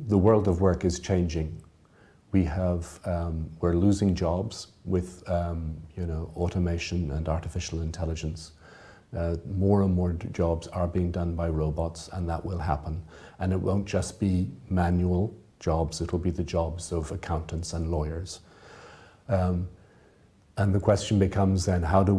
the world of work is changing. We're losing jobs with automation and artificial intelligence. More and more jobs are being done by robots, and that will happen. And it won't just be manual jobs, it'll be the jobs of accountants and lawyers. And the question becomes then, how do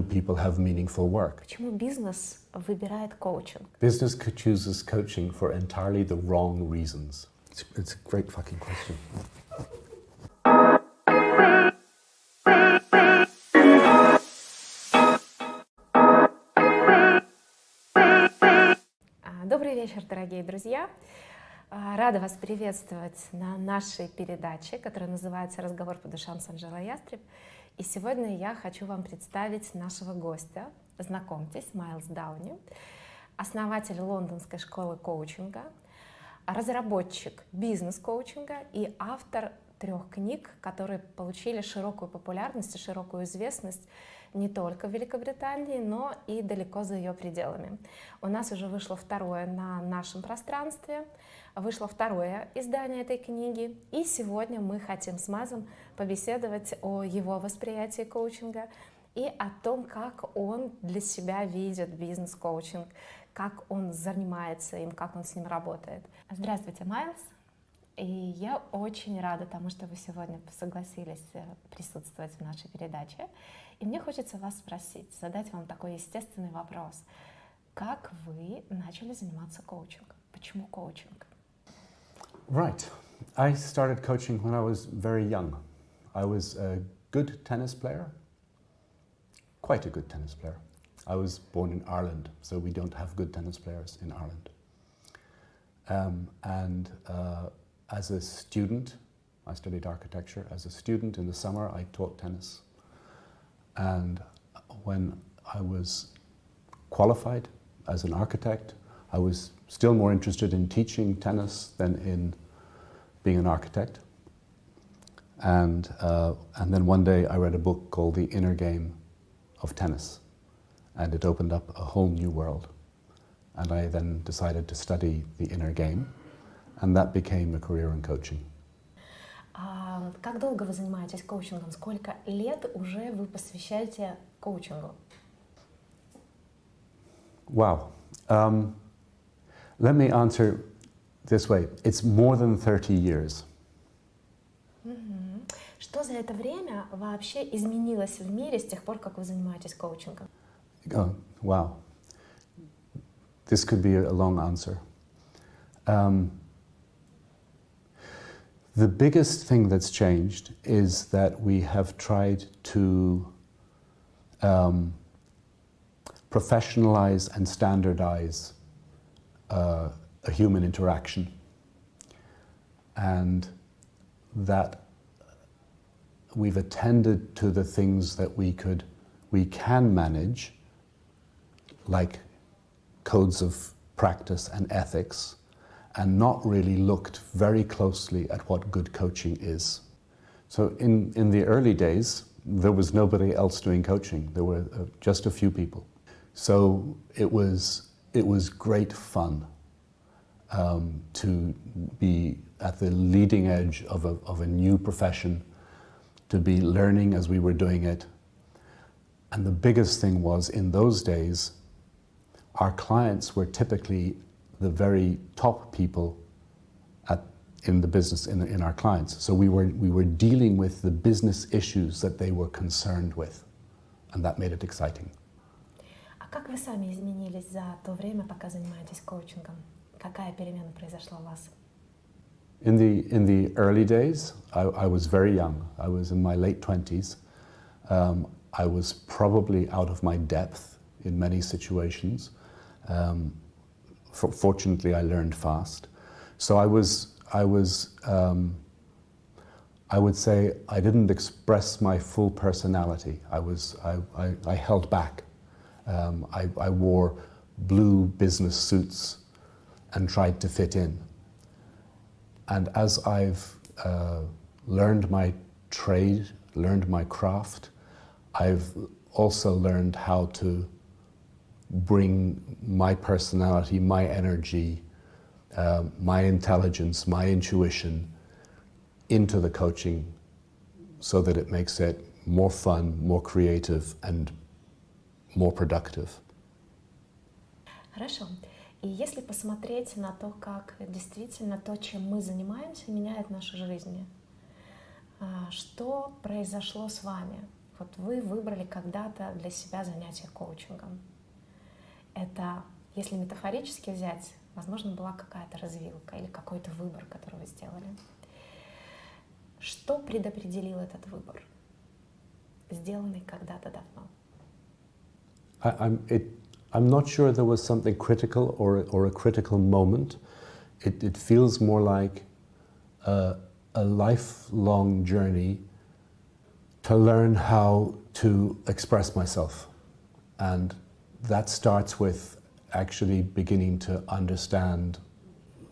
people have meaningful work? Почему бизнес выбирает коучинг? Business chooses coaching for entirely the wrong reasons. It's a great fucking question. Добрый вечер, дорогие друзья! Рада вас приветствовать на нашей передаче, которая называется «Разговор по душам» с Анжелой Ястреб. И сегодня я хочу вам представить нашего гостя. Знакомьтесь, Майлзом Дауни, основатель лондонской школы коучинга, разработчик бизнес-коучинга и автор 3 книг, которые получили широкую популярность и широкую известность не только в Великобритании, но и далеко за ее пределами. У нас уже вышло 2-е на нашем пространстве, вышло 2-е издание этой книги, и сегодня мы хотим с Майзлом побеседовать о его восприятии коучинга и о том, как он для себя видит бизнес-коучинг, как он занимается им, как он с ним работает. Здравствуйте, Майлз! И я очень рада тому, что вы сегодня согласились присутствовать в нашей передаче. И мне хочется вас спросить, задать вам такой естественный вопрос. Как вы начали заниматься коучингом? Почему коучинг? Right. I started coaching when I was very young. I was a good tennis player, quite a good tennis player. I was born in Ireland, so we don't have good tennis players in Ireland. As a student, I studied architecture. As a student in the summer, I taught tennis. And when I was qualified as an architect, I was still more interested in teaching tennis than in being an architect. And then one day I read a book called The Inner Game of Tennis, and it opened up a whole new world. And I then decided to study the inner game, and that became a career in coaching. Как долго вы занимаетесь коучингом? Сколько лет уже вы посвящаете коучингу? Wow. Let me answer this way. It's more than 30 years. Что за это время вообще изменилось в мире с тех пор, как вы занимаетесь коучингом? Oh, wow. This could be a long answer. The biggest thing that's changed is that we have tried to professionalize and standardize a human interaction, and that we've attended to the things that we can manage, like codes of practice and ethics, and not really looked very closely at what good coaching is. So in the early days, there was nobody else doing coaching. There were just a few people. So it was great fun to be at the leading edge of a new profession, to be learning as we were doing it. And the biggest thing was, in those days, our clients were typically the very top people in the business, in our clients. So we were dealing with the business issues that they were concerned with, and that made it exciting. А как вы сами изменились за то время, пока занимаетесь коучингом? Какая перемена произошла у вас? In the early days, I was very young. I was in my late 20s. I was probably out of my depth in many situations. Fortunately, I learned fast. So I would say I didn't express my full personality. I held back. I wore blue business suits and tried to fit in. And as I've learned my trade, learned my craft, I've also learned how to bring my personality, my energy, my intelligence, my intuition into the coaching so that it makes it more fun, more creative and more productive. Хорошо. И если посмотреть на то, как действительно то, чем мы занимаемся, меняет наши жизни, что произошло с вами? Вот вы выбрали когда-то для себя занятие коучингом. Это, если метафорически взять, возможно, была какая-то развилка или какой-то выбор, который вы сделали. Что предопределил этот выбор, сделанный когда-то давно? I'm not sure there was something critical or a critical moment. It feels more like a lifelong journey to learn how to express myself. And that starts with actually beginning to understand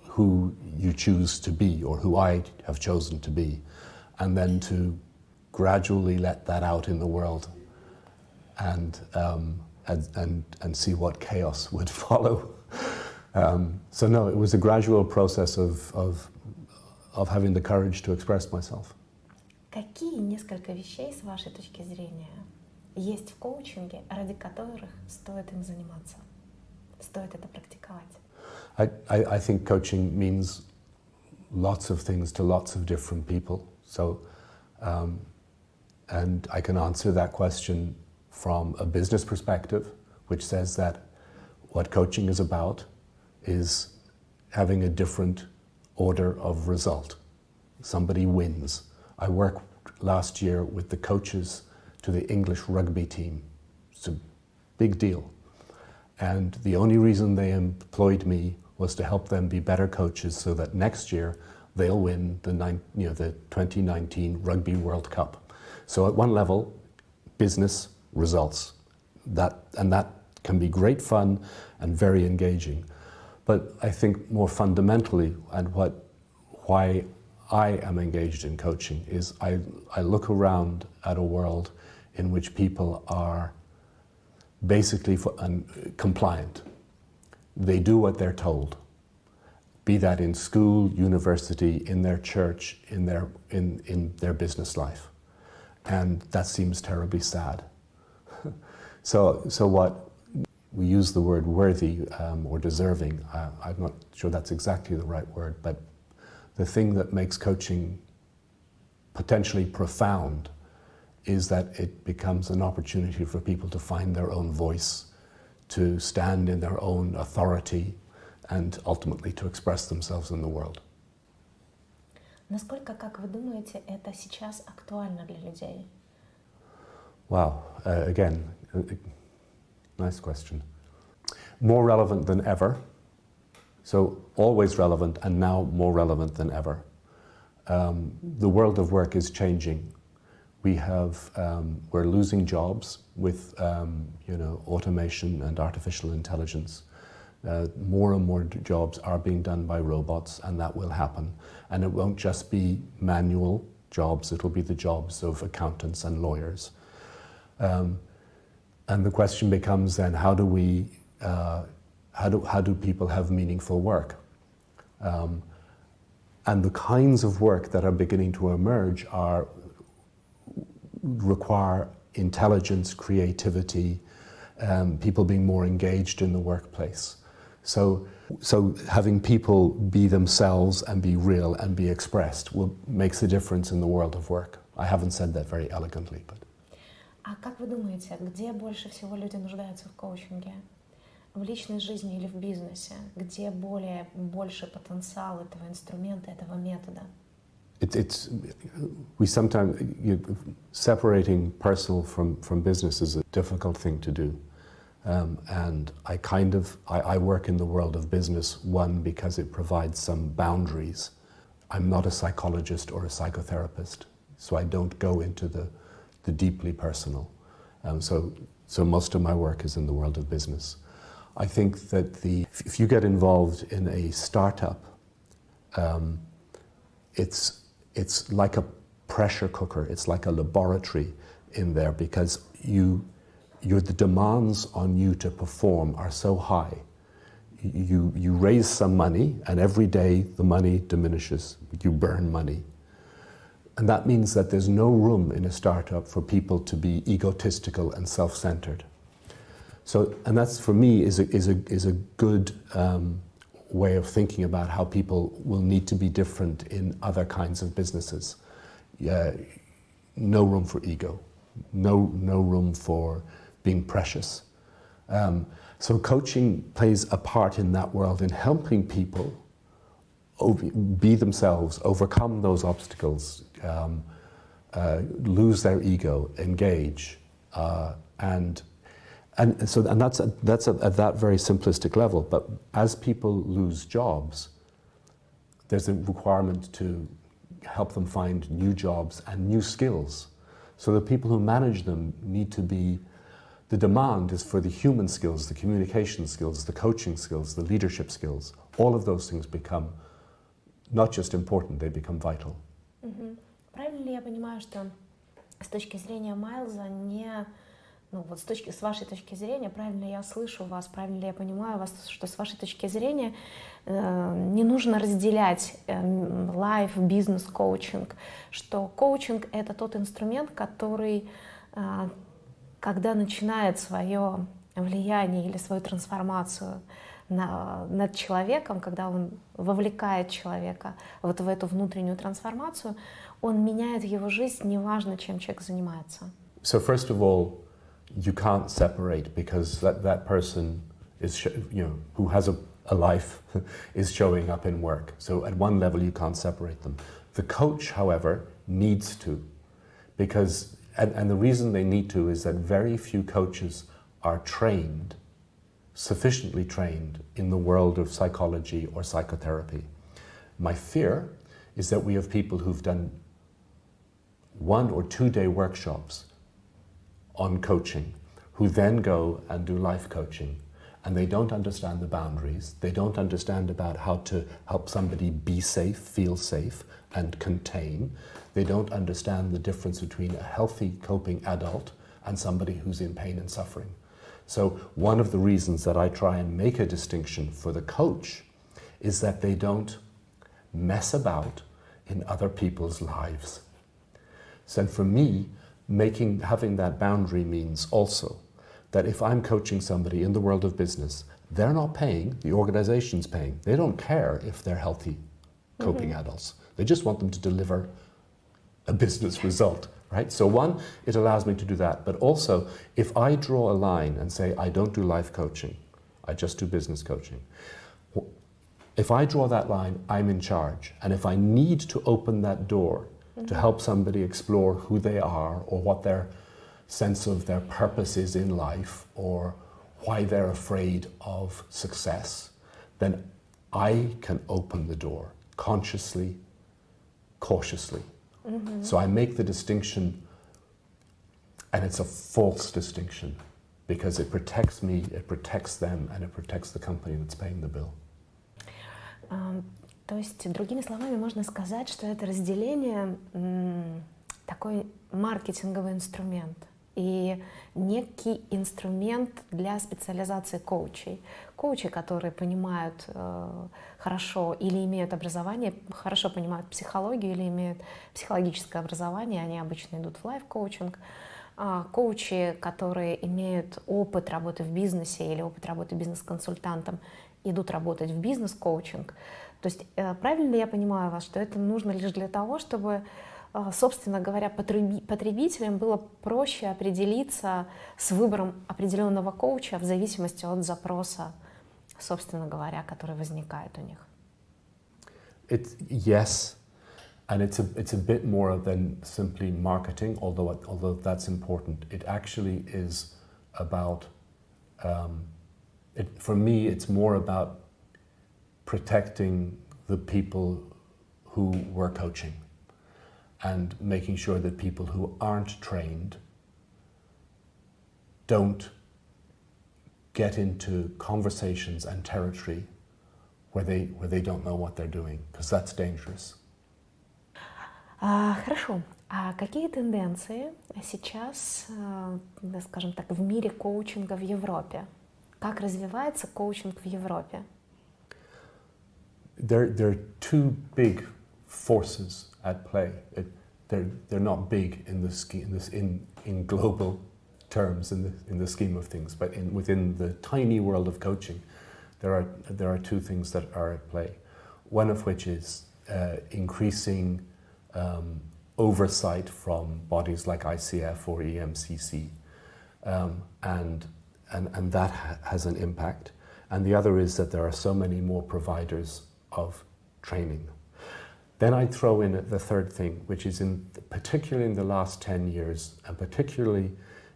who you choose to be or who I have chosen to be, and then to gradually let that out in the world and see what chaos would follow. So no, it was a gradual process of having the courage to express myself. Какие несколько вещей, с вашей точки зрения, есть в коучинге, ради которых стоит им заниматься, стоит это практиковать? I think coaching means lots of things to lots of different people. So, and I can answer that question from a business perspective, which says that what coaching is about is having a different order of result. Somebody wins. I worked last year with the coaches to the English rugby team. It's a big deal. And the only reason they employed me was to help them be better coaches so that next year they'll win the 2019 Rugby World Cup. So at one level, business results. That can be great fun and very engaging. But I think more fundamentally, and why I am engaged in coaching is I look around at a world in which people are basically compliant. They do what they're told, be that in school, university, in their church, in their business life. And that seems terribly sad. So what we use the word worthy or deserving, I'm not sure that's exactly the right word, but the thing that makes coaching potentially profound is that it becomes an opportunity for people to find their own voice, to stand in their own authority, and ultimately to express themselves in the world. Насколько, как вы думаете, это сейчас актуально для людей? Wow, again, nice question. More relevant than ever. So always relevant and now more relevant than ever. The world of work is changing. We're losing jobs with automation and artificial intelligence. More and more jobs are being done by robots, and that will happen. And it won't just be manual jobs, it'll be the jobs of accountants and lawyers. And the question becomes then, how do people have meaningful work? And the kinds of work that are beginning to emerge require intelligence, creativity, people being more engaged in the workplace. So having people be themselves and be real and be expressed makes a difference in the world of work. I haven't said that very elegantly, but. А как вы думаете, где больше всего люди нуждаются в коучинге? В личной жизни или в бизнесе? Где больше потенциал этого инструмента, этого метода? We sometimes, separating personal from business is a difficult thing to do. And I work in the world of business, one, because it provides some boundaries. I'm not a psychologist or a psychotherapist, so I don't go into the deeply personal. So most of my work is in the world of business. I think that if you get involved in a startup, it's like a pressure cooker, it's like a laboratory in there, because the demands on you to perform are so high. you raise some money, and every day the money diminishes. You burn money. And that means that there's no room in a startup for people to be egotistical and self-centered. So, and that's for me is a good way of thinking about how people will need to be different in other kinds of businesses. No room for ego, no room for being precious. So coaching plays a part in that world in helping people be themselves, overcome those obstacles, lose their ego, engage, and that's at that very simplistic level. But as people lose jobs, there's a requirement to help them find new jobs and new skills. So the people who manage them need to be. The demand is for the human skills, the communication skills, the coaching skills, the leadership skills. All of those things become not just important, they become vital. Правильно ли я понимаю, что с точки зрения Майлза с вашей точки зрения, правильно я слышу вас, правильно ли я понимаю вас, что с вашей точки зрения не нужно разделять лайф, бизнес, коучинг, что коучинг — это тот инструмент, который, когда начинает свое влияние или свою трансформацию над человеком, когда он вовлекает человека вот в эту внутреннюю трансформацию, он меняет его жизнь, неважно, чем человек занимается. So first of all, you can't separate because that person is, who has a life is showing up in work. So at one level, you can't separate them. The coach, however, needs to, because, and the reason they need to is that very few coaches are trained, sufficiently trained in the world of psychology or psychotherapy. My fear is that we have people who've done 1 or 2 day workshops on coaching, who then go and do life coaching, and they don't understand the boundaries, they don't understand about how to help somebody be safe, feel safe, and contain. They don't understand the difference between a healthy coping adult and somebody who's in pain and suffering. So one of the reasons that I try and make a distinction for the coach is that they don't mess about in other people's lives. So for me, having that boundary means also that if I'm coaching somebody in the world of business, they're not paying, the organization's paying. They don't care if they're healthy coping adults. They just want them to deliver a business result, right? So one, it allows me to do that. But also, if I draw a line and say, I don't do life coaching, I just do business coaching. If I draw that line, I'm in charge. And if I need to open that door to help somebody explore who they are or what their sense of their purpose is in life or why they're afraid of success, then I can open the door consciously, cautiously. So I make the distinction, and it's a false distinction because it protects me, it protects them, and it protects the company that's paying the bill. То есть, другими словами, можно сказать, что это разделение такой маркетинговый инструмент и некий инструмент для специализации коучей. Коучи, которые понимают хорошо или имеют образование, хорошо понимают психологию или имеют психологическое образование, они обычно идут в лайф-коучинг. Коучи, которые имеют опыт работы в бизнесе или опыт работы бизнес-консультантом, идут работать в бизнес-коучинг. То есть правильно ли я понимаю вас, что это нужно лишь для того, чтобы, собственно говоря, потребителям было проще определиться с выбором определенного коуча в зависимости от запроса, собственно говоря, который возникает у них? Yes, and it's a bit more than simply marketing, although that's important. It actually is about, for me, it's more about protecting the people who we're coaching and making sure that people who aren't trained don't get into conversations and territory where they don't know what they're doing, because that's dangerous. Хорошо. А какие тенденции сейчас, скажем так, в мире коучинга в Европе? Как развивается коучинг в Европе? There are two big forces at play. They're not big in the in global terms in the scheme of things, but within the tiny world of coaching, there are two things that are at play. One of which is increasing oversight from bodies like ICF or EMCC, and that has an impact. And the other is that there are so many more providers of training. Then I throw in the third thing, which is particularly in the last 10 years, and particularly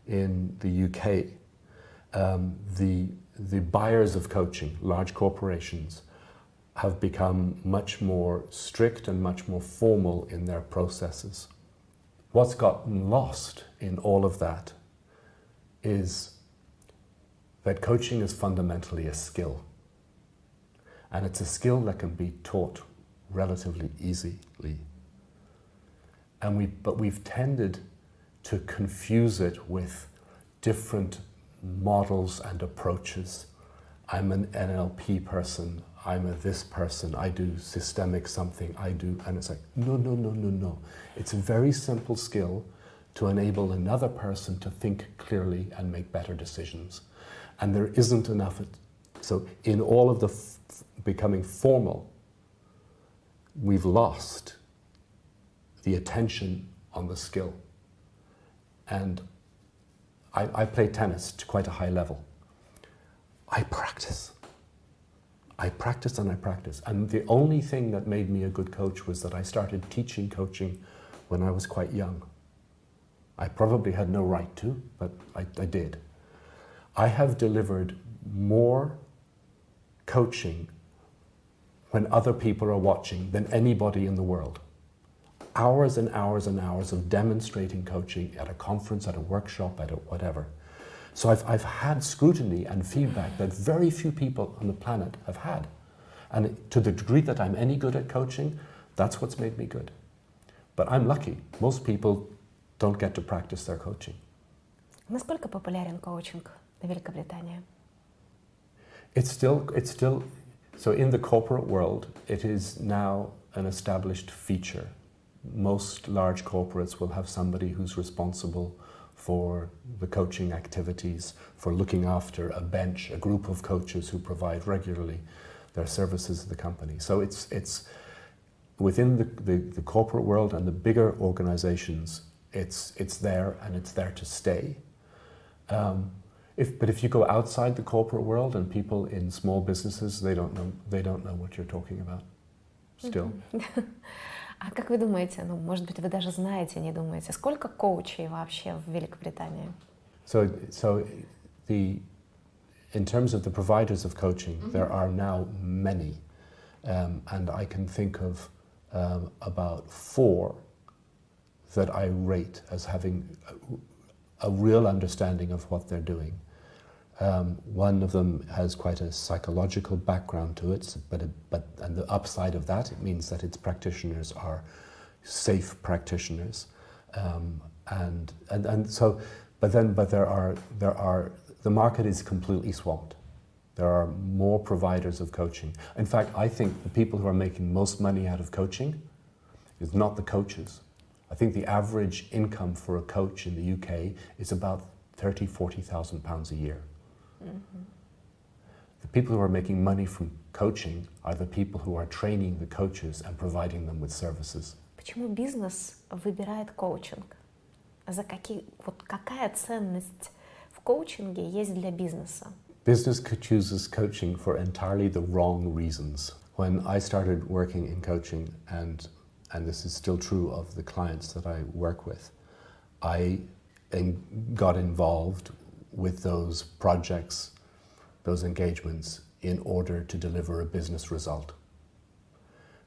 in the UK, the buyers of coaching, large corporations, have become much more strict and much more formal in their processes. What's gotten lost in all of that is that coaching is fundamentally a skill. And it's a skill that can be taught relatively easily. But we've tended to confuse it with different models and approaches. I'm an NLP person, I'm a this person, I do systemic something, and it's like, no. It's a very simple skill to enable another person to think clearly and make better decisions. And there isn't enough. So in all of the becoming formal, we've lost the attention on the skill. And I play tennis to quite a high level. I practice. And the only thing that made me a good coach was that I started teaching coaching when I was quite young. I probably had no right to, but I did. I have delivered more coaching when other people are watching than anybody in the world. Hours and hours and hours of demonstrating coaching at a conference, at a workshop, at a whatever. So I've had scrutiny and feedback that very few people on the planet have had. And to the degree that I'm any good at coaching, that's what's made me good. But I'm lucky. Most people don't get to practice their coaching. Насколько популярен коучинг в Великобритании? It's still, so in the corporate world, it is now an established feature. Most large corporates will have somebody who's responsible for the coaching activities, for looking after a bench, a group of coaches who provide regularly their services to the company. So it's within the corporate world and the bigger organizations, it's there and it's there to stay. But if you go outside the corporate world and people in small businesses, they don't know what you're talking about still. А как вы думаете, может быть, вы даже знаете, не думаете, сколько коучей вообще в Великобритании? So in terms of the providers of coaching, there are now many, and I can think of about 4 that I rate as having a real understanding of what they're doing. One of them has quite a psychological background to it, and the upside of that, it means that its practitioners are safe practitioners, but there are the market is completely swamped. There are more providers of coaching. In fact, I think the people who are making most money out of coaching is not the coaches. I think the average income for a coach in the UK is about £40,000 a year. Mm-hmm. The people who are making money from coaching are the people who are training the coaches and providing them with services. Почему бизнес выбирает коучинг? Какая ценность в коучинге есть для бизнеса? Business chooses coaching for entirely the wrong reasons. When I started working in coaching, and this is still true of the clients that I work with, I got involved with those projects, those engagements, in order to deliver a business result.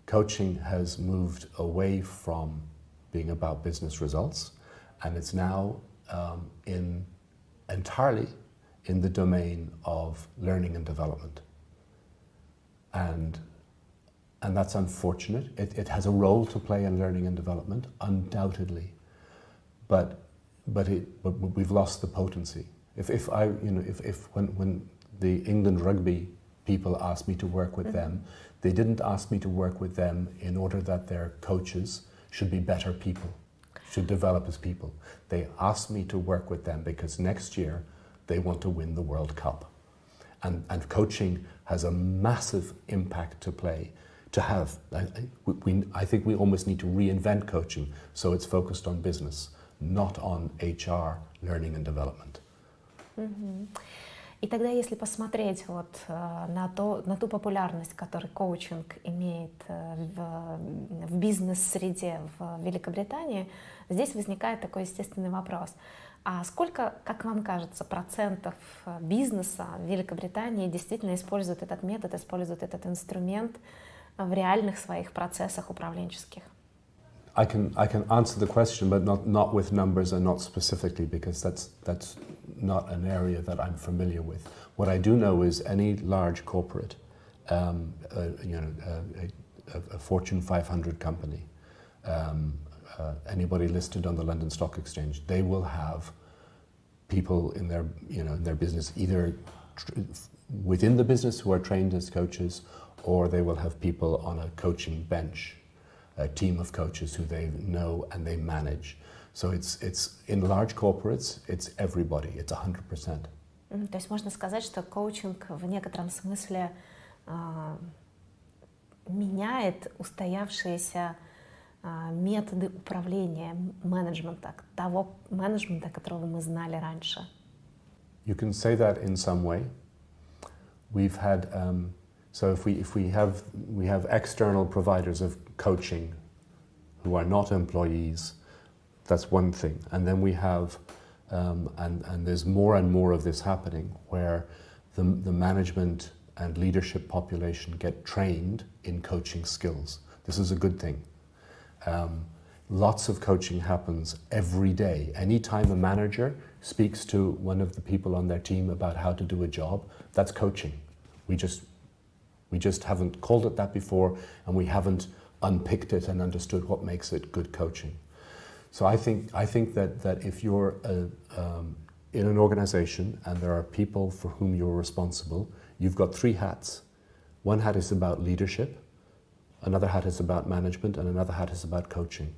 Coaching has moved away from being about business results, and it's now entirely in the domain of learning and development. And that's unfortunate. It has a role to play in learning and development, undoubtedly, but we've lost the potency. When the England rugby people asked me to work with them, they didn't ask me to work with them in order that their coaches should be better people, should develop as people. They asked me to work with them because next year they want to win the World Cup. And coaching has a massive impact to have. I think we almost need to reinvent coaching so it's focused on business, not on HR, learning and development. И тогда, если посмотреть вот на ту популярность, которую коучинг имеет в бизнес-среде в Великобритании, здесь возникает такой естественный вопрос. А сколько, как вам кажется, процентов бизнеса в Великобритании действительно используют этот метод, используют этот инструмент в реальных своих процессах управленческих? I can answer the question, but not with numbers and not specifically, because that's not an area that I'm familiar with. What I do know is any large corporate, a Fortune 500 company, anybody listed on the London Stock Exchange, they will have people in their business, either within the business who are trained as coaches, or they will have people on a coaching bench, a team of coaches who they know and they manage. So it's in large corporates, it's everybody, it's 100%. То есть можно сказать, что коучинг в некотором смысле меняет устоявшиеся методы управления, менеджмента, того менеджмента, которого мы знали раньше. You can say that in some way. We've had so if we have external providers of coaching who are not employees, that's one thing. And then we have and there's more and more of this happening where the management and leadership population get trained in coaching skills. This is a good thing. Lots of coaching happens every day. Anytime a manager speaks to one of the people on their team about how to do a job, that's coaching. We just haven't called it that before, and we haven't unpicked it and understood what makes it good coaching. So I think that if you're in an organization and there are people for whom you're responsible, you've got three hats. One hat is about leadership, another hat is about management, and another hat is about coaching.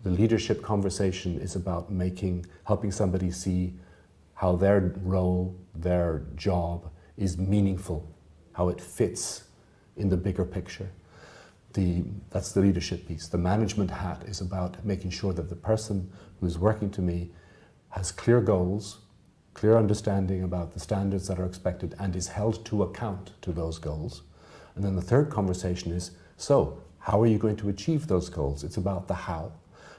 The leadership conversation is about helping somebody see how their role, their job is meaningful, how it fits in the bigger picture. That's the leadership piece. The management hat is about making sure that the person who's working to me has clear goals, clear understanding about the standards that are expected, and is held to account to those goals. And then the third conversation is, so how are you going to achieve those goals? It's about the how.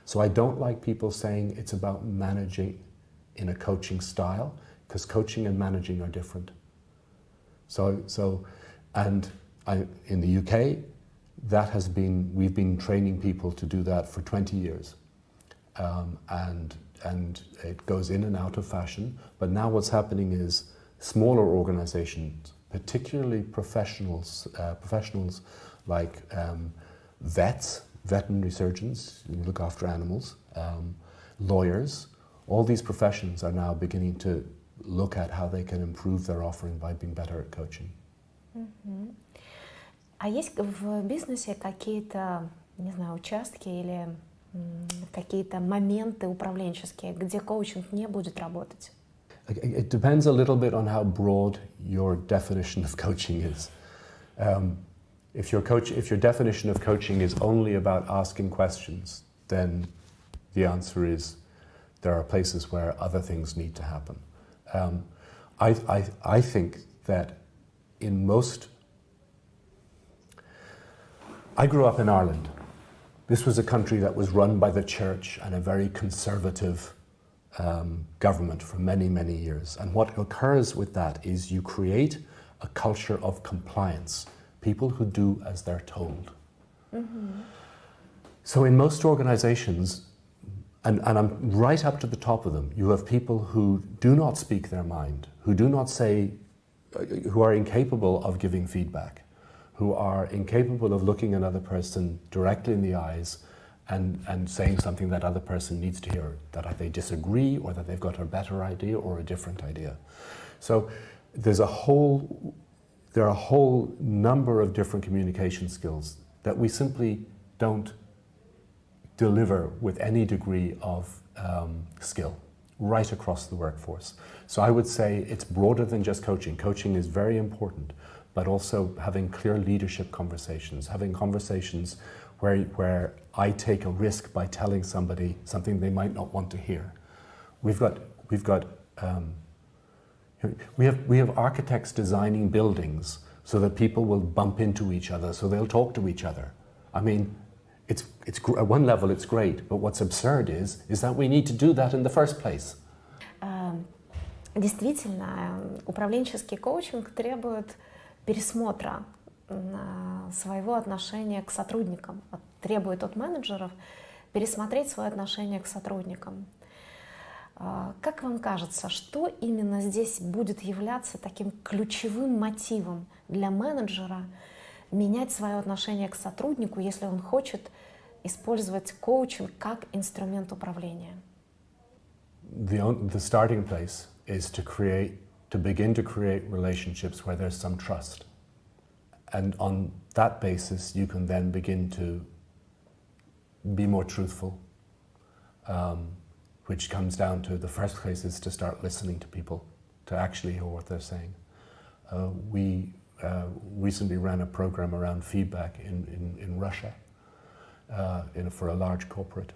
So I don't like people saying it's about managing in a coaching style, because coaching and managing are different. In the UK, we've been training people to do that for 20 years. And it goes in and out of fashion. But now what's happening is smaller organizations, particularly professionals like vets, veterinary surgeons who look after animals, lawyers, all these professions are now beginning to look at how they can improve their offering by being better at coaching. А есть в бизнесе какие-то, не знаю, участки или какие-то моменты управленческие, где коучинг не будет работать? It depends a little bit on how broad your definition of coaching is. If your definition of coaching is only about asking questions, then the answer is there are places where other things need to happen. I think that I grew up in Ireland. This was a country that was run by the church and a very conservative government for many, many years. And what occurs with that is you create a culture of compliance, people who do as they're told. Mm-hmm. So in most organizations, and I'm right up to the top of them, you have people who do not speak their mind, who are incapable of giving feedback, who are incapable of looking another person directly in the eyes and saying something that other person needs to hear, that they disagree or that they've got a better idea or a different idea. So there are a whole number of different communication skills that we simply don't deliver with any degree of skill right across the workforce. So I would say it's broader than just coaching. Coaching is very important, but also having clear leadership conversations, having conversations where I take a risk by telling somebody something they might not want to hear. We have architects designing buildings so that people will bump into each other, so they'll talk to each other. I mean, it's at one level it's great, but what's absurd is that we need to do that in the first place. Действительно, управленческий коучинг требует пересмотра своего отношения к сотрудникам, требует от менеджеров пересмотреть свое отношение к сотрудникам. Как вам кажется, что именно здесь будет являться таким ключевым мотивом для менеджера менять свое отношение к сотруднику, если он хочет использовать коучинг как инструмент управления? The starting place is to begin to create relationships where there's some trust. And on that basis, you can then begin to be more truthful, which comes down to the first place is to start listening to people, to actually hear what they're saying. We recently ran a program around feedback in Russia for a large corporate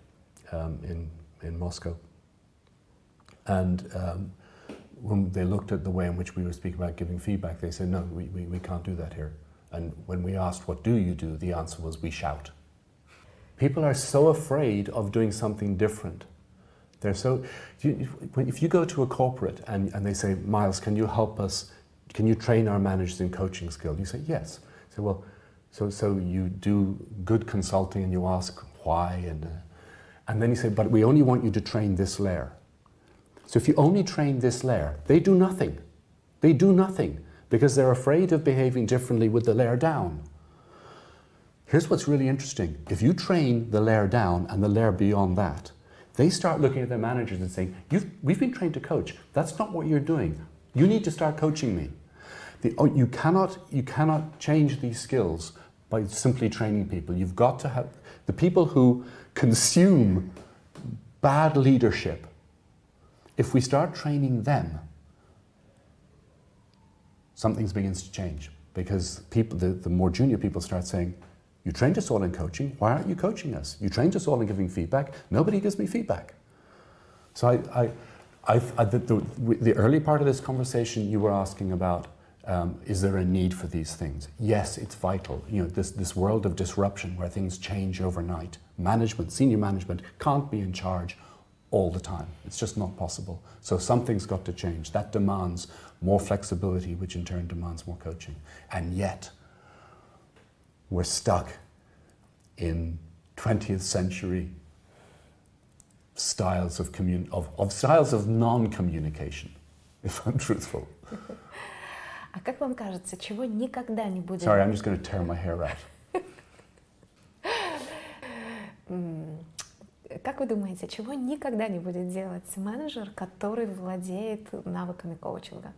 in Moscow. And when they looked at the way in which we were speaking about giving feedback, they said, no, we can't do that here. And when we asked, what do you do? The answer was, we shout. People are so afraid of doing something different. They're so, if you go to a corporate and they say, Miles, can you help us, can you train our managers in coaching skills? You say, yes. So, well, so you do good consulting and you ask why, and then you say, but we only want you to train this layer. So if you only train this layer, they do nothing. They do nothing because they're afraid of behaving differently with the layer down. Here's what's really interesting. If you train the layer down and the layer beyond that, they start looking at their managers and saying, we've been trained to coach. That's not what you're doing. You need to start coaching me. You cannot change these skills by simply training people. You've got to have the people who consume bad leadership. If we start training them, something begins to change because people, the more junior people start saying, you trained us all in coaching, why aren't you coaching us? You trained us all in giving feedback, nobody gives me feedback. So the early part of this conversation you were asking about, is there a need for these things? Yes, it's vital. You know, this world of disruption where things change overnight. Management, senior management can't be in charge all the time. It's just not possible. So something's got to change. That demands more flexibility, which in turn demands more coaching. And yet, we're stuck in 20th century styles of styles of non-communication, if I'm truthful. А как вам кажется, чего никогда не будет? Sorry, I'm just going to tear my hair out. Как вы думаете, чего никогда не будет делать менеджер, который владеет навыками коучинга?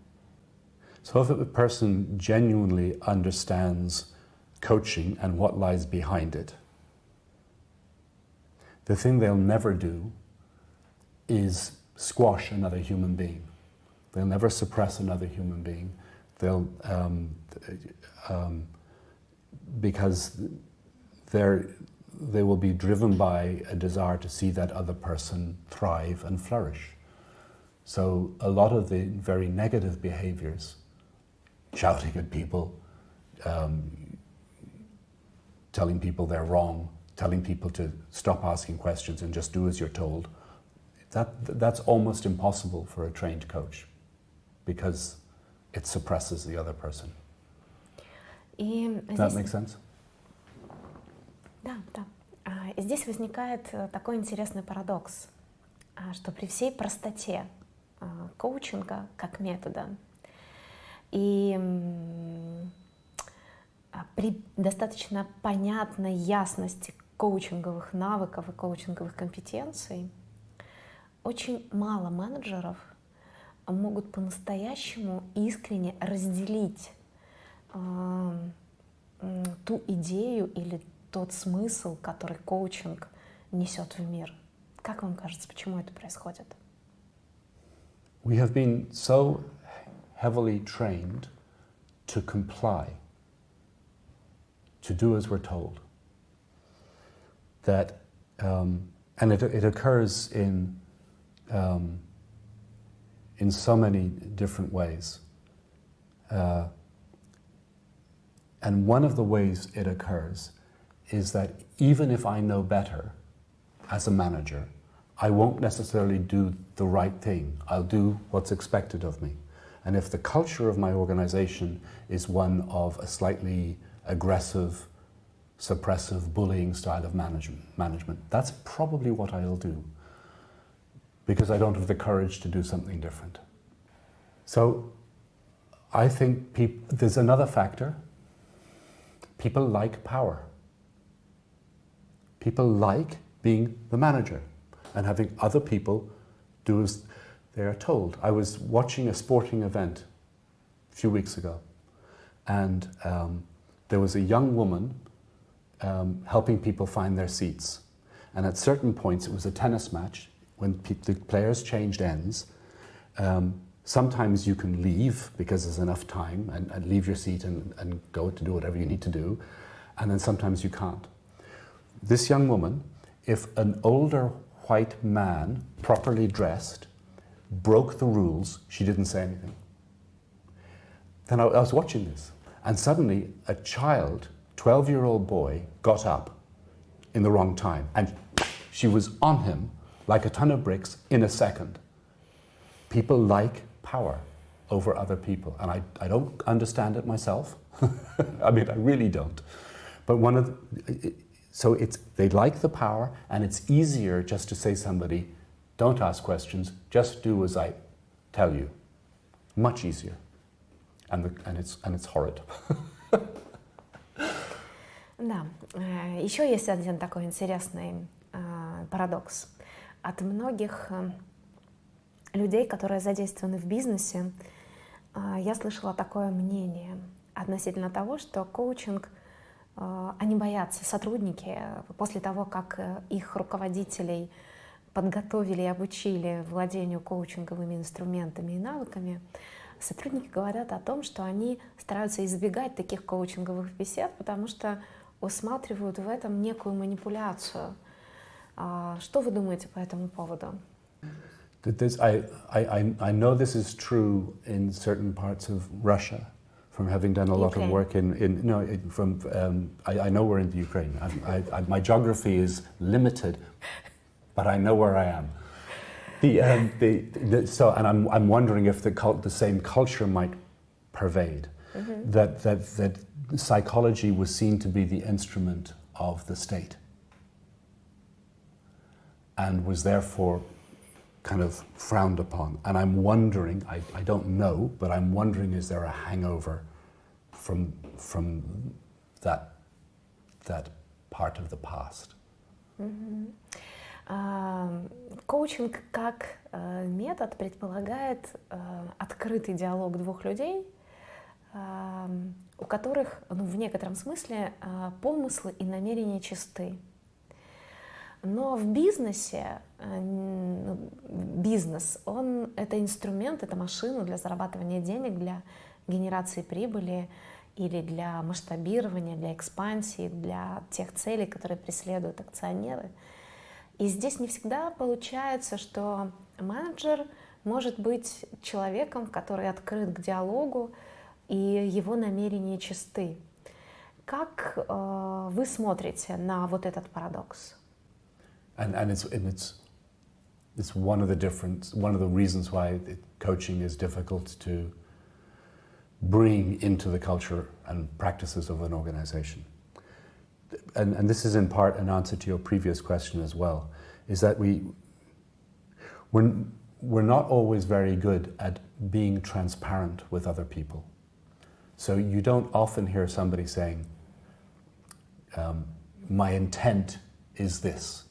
So if a person genuinely understands coaching and what lies behind it, the thing they'll never do is squash another human being. They'll never suppress another human being. They'll because they will be driven by a desire to see that other person thrive and flourish. So a lot of the very negative behaviors, shouting at people, telling people they're wrong, telling people to stop asking questions and just do as you're told, that's almost impossible for a trained coach because it suppresses the other person. Does that make sense? Да, да. Здесь возникает такой интересный парадокс, что при всей простоте коучинга как метода и при достаточно понятной ясности коучинговых навыков и коучинговых компетенций очень мало менеджеров могут по-настоящему искренне разделить ту идею или тот смысл, который коучинг несет в мир? Как вам кажется, почему это происходит? We have been so heavily trained to comply, to do as we're told, that, and it occurs in so many different ways. And one of the ways it occurs is that even if I know better as a manager, I won't necessarily do the right thing. I'll do what's expected of me. And if the culture of my organization is one of a slightly aggressive, suppressive, bullying style of management, that's probably what I'll do, because I don't have the courage to do something different. So I think there's another factor. People like power. People like being the manager and having other people do as they are told. I was watching a sporting event a few weeks ago, and there was a young woman helping people find their seats. And at certain points, it was a tennis match, when the players changed ends. Sometimes you can leave because there's enough time and leave your seat and go to do whatever you need to do, and then sometimes you can't. This young woman, if an older white man, properly dressed, broke the rules, she didn't say anything. Then I was watching this, and suddenly a child, 12-year-old boy, got up in the wrong time, and she was on him like a ton of bricks in a second. People like power over other people, and I don't understand it myself. I mean, I really don't. But so they like the power, and it's easier just to say to somebody, don't ask questions, just do as I tell you. Much easier. And it's horrid. Да, еще есть один такой интересный парадокс. От многих людей, которые задействованы в бизнесе, я слышала такое мнение относительно того, что коучинг, они боятся, сотрудники, после того, как их руководителей подготовили и обучили владению коучинговыми инструментами и навыками, сотрудники говорят о том, что они стараются избегать таких коучинговых бесед, потому что усматривают в этом некую манипуляцию. Что вы думаете по этому поводу? I know this is true in certain parts of Russia, from having done a lot of work I know we're in the Ukraine. My geography is limited, but I know where I am. And I'm wondering if the same culture might pervade. Mm-hmm. That psychology was seen to be the instrument of the state, and was therefore kind of frowned upon. And I'm wondering, I don't know, but I'm wondering, is there a hangover from that part of the past? Mm-hmm. Коучинг как метод предполагает открытый диалог двух людей, у которых, в некотором смысле, помыслы и намерения чисты. Но в бизнесе, бизнес, это инструмент, это машина для зарабатывания денег, для генерации прибыли или для масштабирования, для экспансии, для тех целей, которые преследуют акционеры. И здесь не всегда получается, что менеджер может быть человеком, который открыт к диалогу, и его намерения чисты. Как вы смотрите на вот этот парадокс? And it's one of the reasons why coaching is difficult to bring into the culture and practices of an organization. And this is in part an answer to your previous question as well, is that we're not always very good at being transparent with other people. So you don't often hear somebody saying, my intent is this.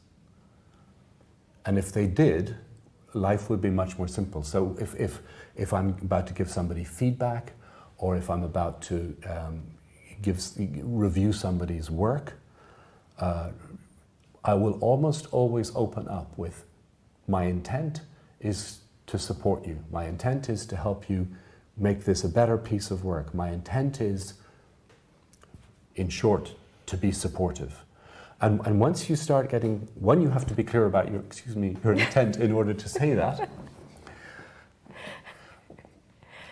And if they did, life would be much more simple. So if I'm about to give somebody feedback, or if I'm about to review somebody's work, I will almost always open up with, my intent is to support you. My intent is to help you make this a better piece of work. My intent is, in short, to be supportive. And once you start getting, one, you have to be clear about your, your intent in order to say that.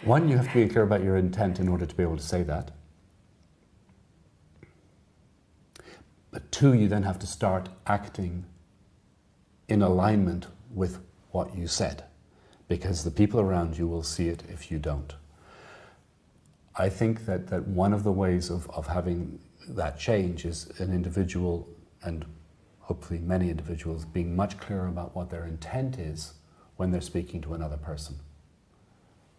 One, you have to be clear about your intent in order to be able to say that. But two, you then have to start acting in alignment with what you said, because the people around you will see it if you don't. I think that one of the ways of having that change is an individual, and hopefully many individuals, being much clearer about what their intent is when they're speaking to another person.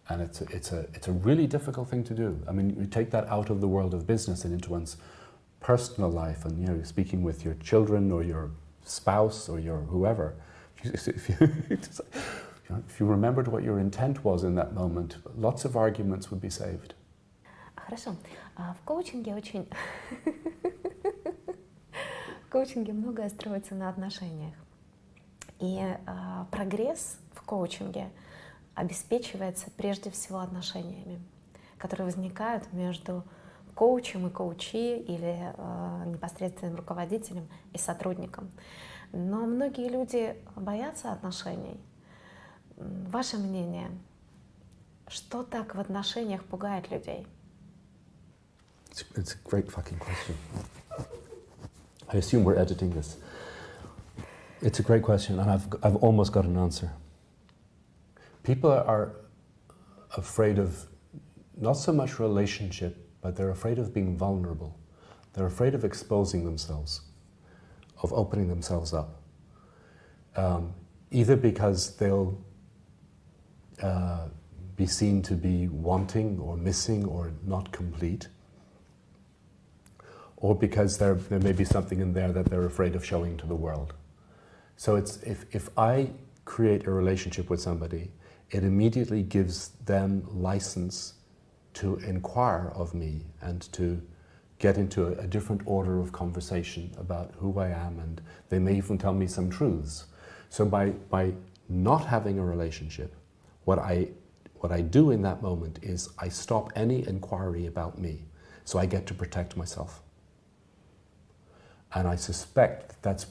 And it's a really difficult thing to do. I mean, you take that out of the world of business and into one's personal life, and you're speaking with your children or your spouse or your whoever. If you remembered what your intent was in that moment, lots of arguments would be saved. Хорошо. В коучинге очень... В коучинге многое строится на отношениях. И прогресс в коучинге обеспечивается прежде всего отношениями, которые возникают между коучем и коучи, или непосредственным руководителем и сотрудником. Но многие люди боятся отношений. Ваше мнение, что так в отношениях пугает людей? It's a great fucking question. I assume we're editing this. It's a great question, and I've almost got an answer. People are afraid of not so much relationship, but they're afraid of being vulnerable. They're afraid of exposing themselves, of opening themselves up. Either because they'll be seen to be wanting or missing or not complete, or because there may be something in there that they're afraid of showing to the world. So it's if I create a relationship with somebody, it immediately gives them license to inquire of me and to get into a different order of conversation about who I am, and they may even tell me some truths. So by not having a relationship, what I do in that moment is I stop any inquiry about me, so I get to protect myself. And I suspect that's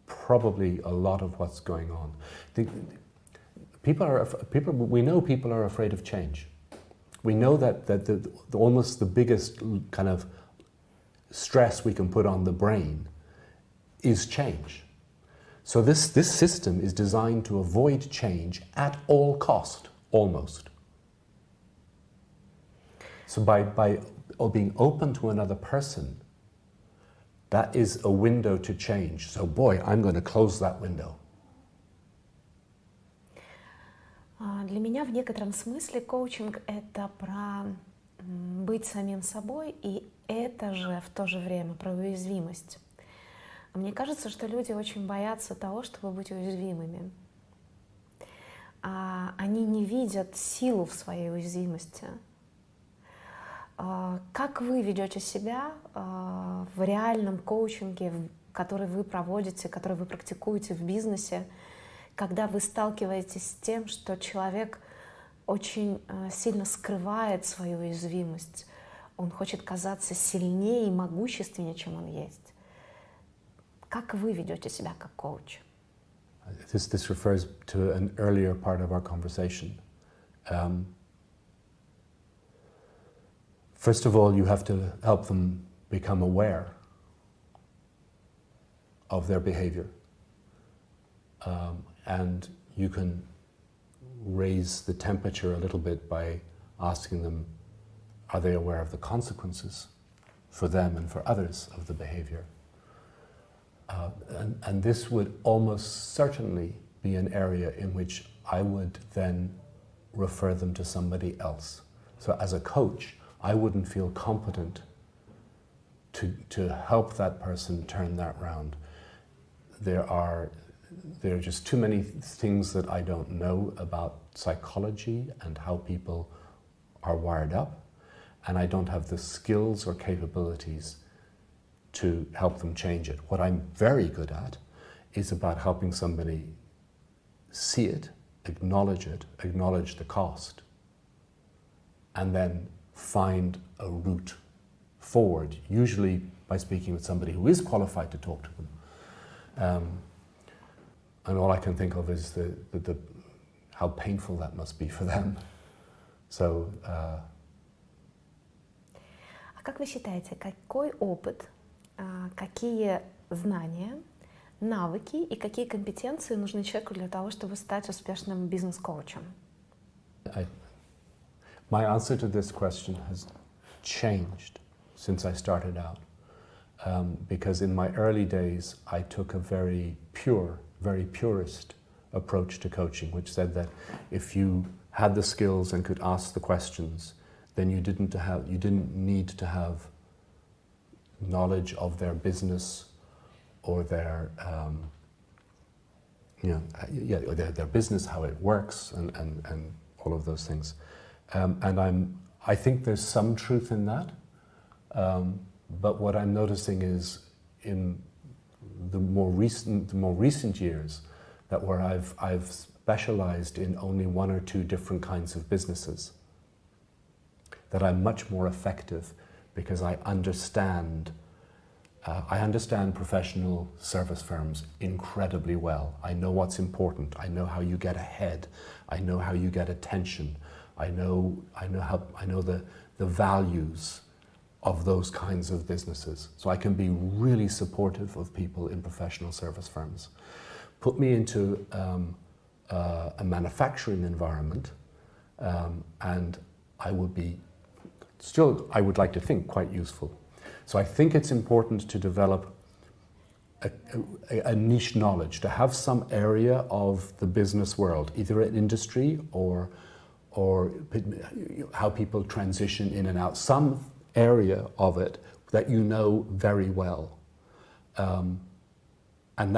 probably a lot of what's going on. We know people are afraid of change. We know that almost the biggest kind of stress we can put on the brain is change. So this system is designed to avoid change at all cost, almost. So by being open to another person, that is a window to change. So boy, I'm going to close that window. Для меня в некотором смысле коучинг — это про быть самим собой, и это же в то же время про уязвимость. Мне кажется, что люди очень боятся того, чтобы быть уязвимыми. Они не видят силу в своей уязвимости. Как вы ведете себя в реальном коучинге, который вы проводите, который вы практикуете в бизнесе, когда вы сталкиваетесь с тем, что человек очень сильно скрывает свою уязвимость, он хочет казаться сильнее и могущественнее, чем он есть? Как вы ведете себя как коуч? This refers to an earlier part of our conversation. First of all, you have to help them become aware of their behavior. And you can raise the temperature a little bit by asking them, are they aware of the consequences for them and for others of the behavior? And this would almost certainly be an area in which I would then refer them to somebody else. So as a coach, I wouldn't feel competent to help that person turn that round. There are there are just too many things that I don't know about psychology and how people are wired up, and I don't have the skills or capabilities to help them change it. What I'm very good at is about helping somebody see it, acknowledge the cost, and then find a route forward, usually by speaking with somebody who is qualified to talk to them. And all I can think of is how painful that must be for them. So, А как вы считаете, какой опыт, какие знания, навыки и какие компетенции нужны человеку для того, чтобы стать успешным бизнес-коучем? My answer to this question has changed since I started out, because in my early days I took a very purist approach to coaching, which said that if you had the skills and could ask the questions, then you didn't need to have knowledge of their business or their their business, how it works, and all of those things. And I think there's some truth in that, but what I'm noticing is in the more recent years that where I've specialized in only one or two different kinds of businesses, that I'm much more effective because I understand professional service firms incredibly well. I know what's important. I know how you get ahead. I know how you get attention. I know the values of those kinds of businesses. So I can be really supportive of people in professional service firms. Put me into a manufacturing environment, and I would be still, I would like to think, quite useful. So I think it's important to develop a niche knowledge, to have some area of the business world, either an industry or how people transition in and out, some area of it that you know very well. And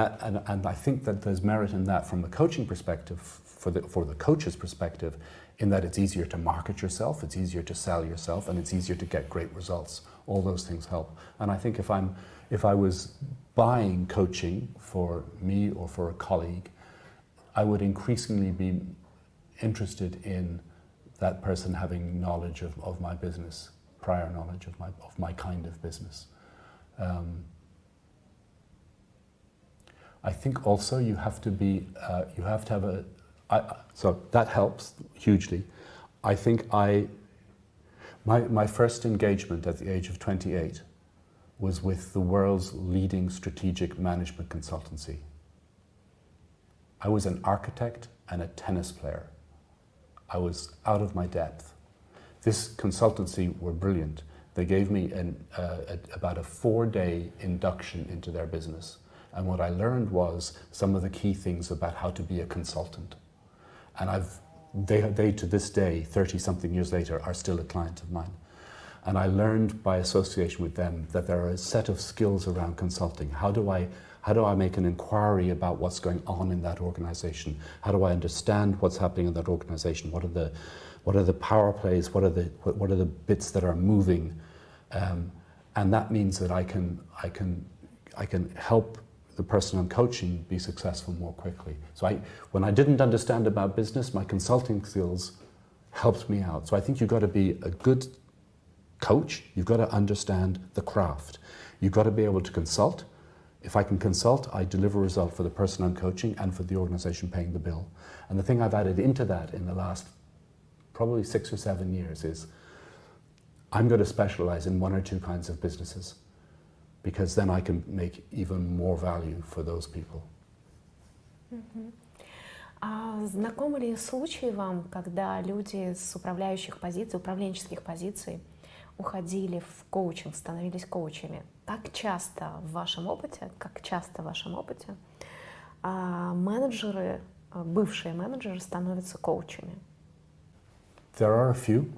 I think that there's merit in that from the coaching perspective, for the coach's perspective, in that it's easier to market yourself, it's easier to sell yourself, and it's easier to get great results. All those things help. And I think if I was buying coaching for me or for a colleague, I would increasingly be interested in that person having knowledge of my business, prior knowledge of my kind of business. I think also you have to have so that helps hugely. I think my first engagement at the age of 28 was with the world's leading strategic management consultancy. I was an architect and a tennis player. I was out of my depth. This consultancy were brilliant. They gave me about a 4-day induction into their business. And what I learned was some of the key things about how to be a consultant. And they to this day, 30-something years later, are still a client of mine. And I learned by association with them that there are a set of skills around consulting. How do I make an inquiry about what's going on in that organization? How do I understand what's happening in that organization? What are the power plays? What are the bits that are moving? And that means that I can help the person I'm coaching be successful more quickly. So when I didn't understand about business, my consulting skills helped me out. So I think you've got to be a good coach. You've got to understand the craft. You've got to be able to consult. If I can consult, I deliver a result for the person I'm coaching and for the organization paying the bill. And the thing I've added into that in the last probably 6 or 7 years is I'm going to specialize in 1 or 2 kinds of businesses, because then I can make even more value for those people. А знакомы ли случаи вам, когда люди с управляющих позиций, управленческих позиций уходили в коучинг, становились коучами? Как часто в вашем опыте менеджеры, бывшие менеджеры становятся коучами? There are a few.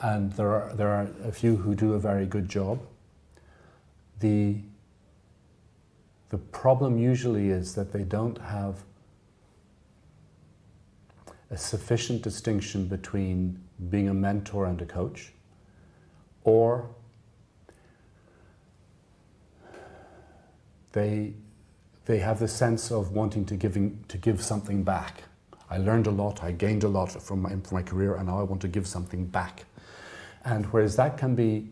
And there are a few who do a very good job. The The problem usually is that they don't have a sufficient distinction between being a mentor and a coach, or they have the sense of wanting to give something back. I learned a lot, I gained a lot from my career, and now I want to give something back. And whereas that can be,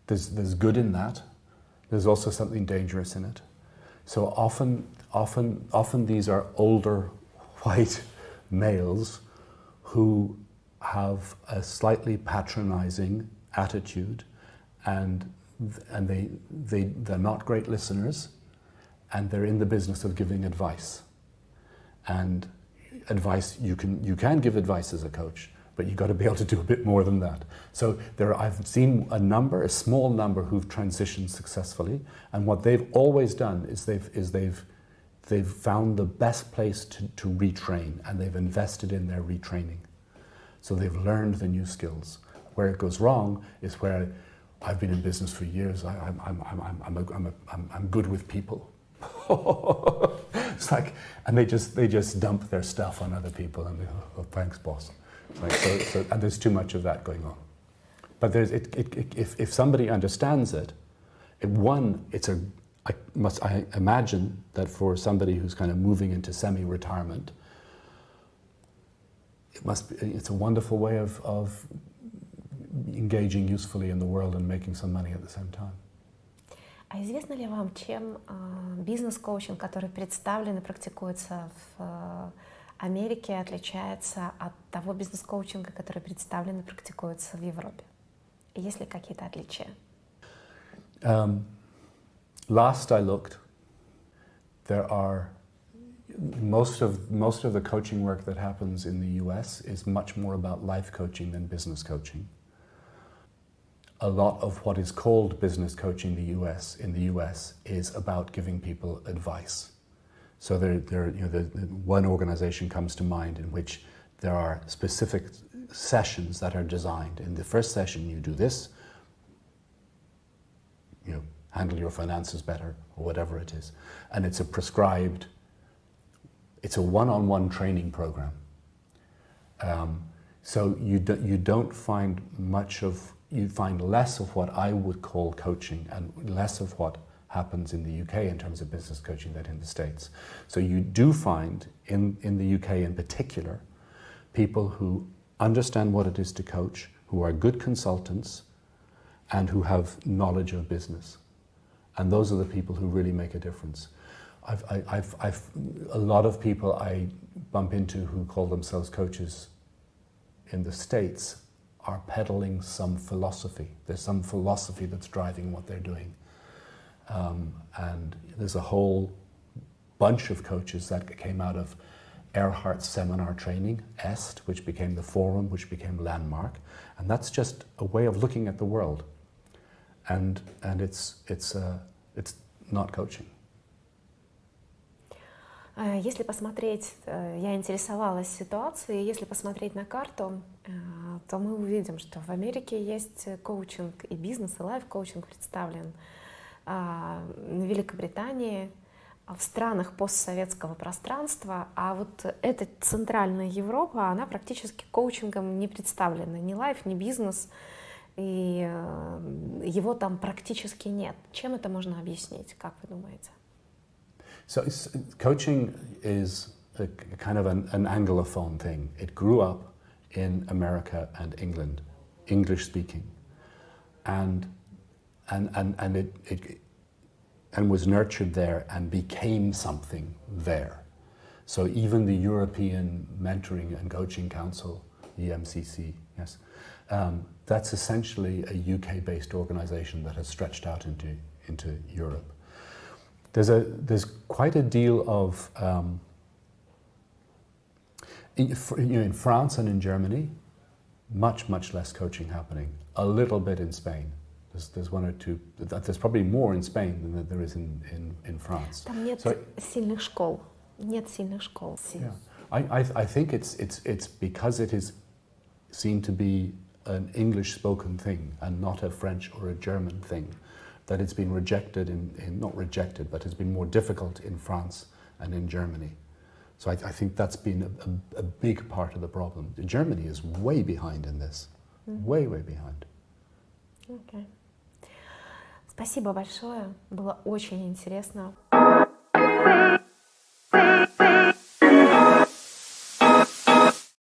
there's good in that, there's also something dangerous in it. So often these are older white males who have a slightly patronizing attitude, and they're not great listeners, and they're in the business of giving advice. And advice, you can give advice as a coach, but you've got to be able to do a bit more than that. So I've seen a small number who've transitioned successfully, and what they've always done is they've found the best place to retrain, and they've invested in their retraining. So they've learned the new skills. Where it goes wrong is where I've been in business for years. I'm good with people. It's like, and they just dump their stuff on other people, and they go, "Oh, thanks, boss." Like, so and there's too much of that going on. But if somebody understands it, I imagine that for somebody who's kind of moving into semi-retirement, it's a wonderful way of engaging usefully in the world and making some money at the same time. А известно ли вам, чем бизнес-коучинг, который представлен и практикуется в Америке, отличается от того бизнес-коучинга, который представлен и практикуется в Европе? Есть ли какие-то отличия? Last I looked, there are most of the coaching work that happens in the US is much more about life coaching than business coaching. A lot of what is called business coaching in the US is about giving people advice. So one organization comes to mind in which there are specific sessions that are designed. In the first session, you do this, handle your finances better, or whatever it is. And it's it's a one-on-one training program. So you don't find you find less of what I would call coaching and less of what happens in the UK in terms of business coaching than in the States. So you do find in the UK in particular, people who understand what it is to coach, who are good consultants, and who have knowledge of business. And those are the people who really make a difference. I've a lot of people I bump into who call themselves coaches in the States are peddling some philosophy. There's some philosophy that's driving what they're doing. And there's a whole bunch of coaches that came out of Erhardt's seminar training, EST, which became the Forum, which became Landmark. And that's just a way of looking at the world. And it's not coaching. Если посмотреть, я интересовалась ситуацией, если посмотреть на карту, то мы увидим, что в Америке есть коучинг и бизнес, и лайф-коучинг представлен. В Великобритании, в странах постсоветского пространства, а вот эта центральная Европа, она практически коучингом не представлена, ни лайф, ни бизнес, и его там практически нет. Чем это можно объяснить, как вы думаете? So coaching is a kind of an Anglophone thing. It grew up in America and England, English speaking, and was nurtured there and became something there. So even the European Mentoring and Coaching Council, EMCC, yes, that's essentially a UK-based organization that has stretched out into Europe. There's quite a deal of in France and in Germany, much less coaching happening. A little bit in Spain. There's one or two. There's probably more in Spain than there is in France. Там нет сильных школ. Нет сильных школ. Yeah. I think it's because it is seen to be an English spoken thing and not a French or a German thing, that it's been rejected not rejected, but it's been more difficult in France and in Germany. So I think that's been a big part of the problem. Germany is way behind in this, way behind. Okay. Спасибо большое, было очень интересно.